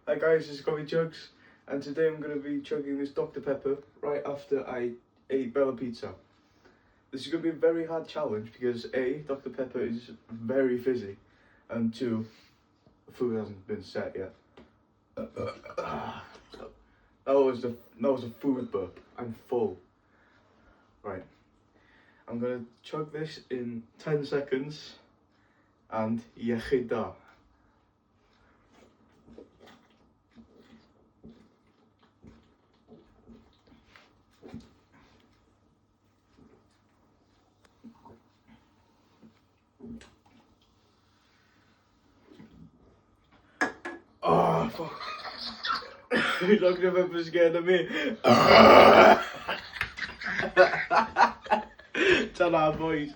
Hi guys, this is Coffee Chugs, and today I'm going to be chugging this Dr. Pepper right after I ate Bella Pizza. This is going to be a very hard challenge because A, Dr. Pepper is very fizzy, and 2, the food hasn't been set yet. That was a food burp. I'm full. Right, I'm going to chug this in 10 seconds, and yechida. Oh, fuck. Dr. Pepper's scared of me. Ta-da, boys.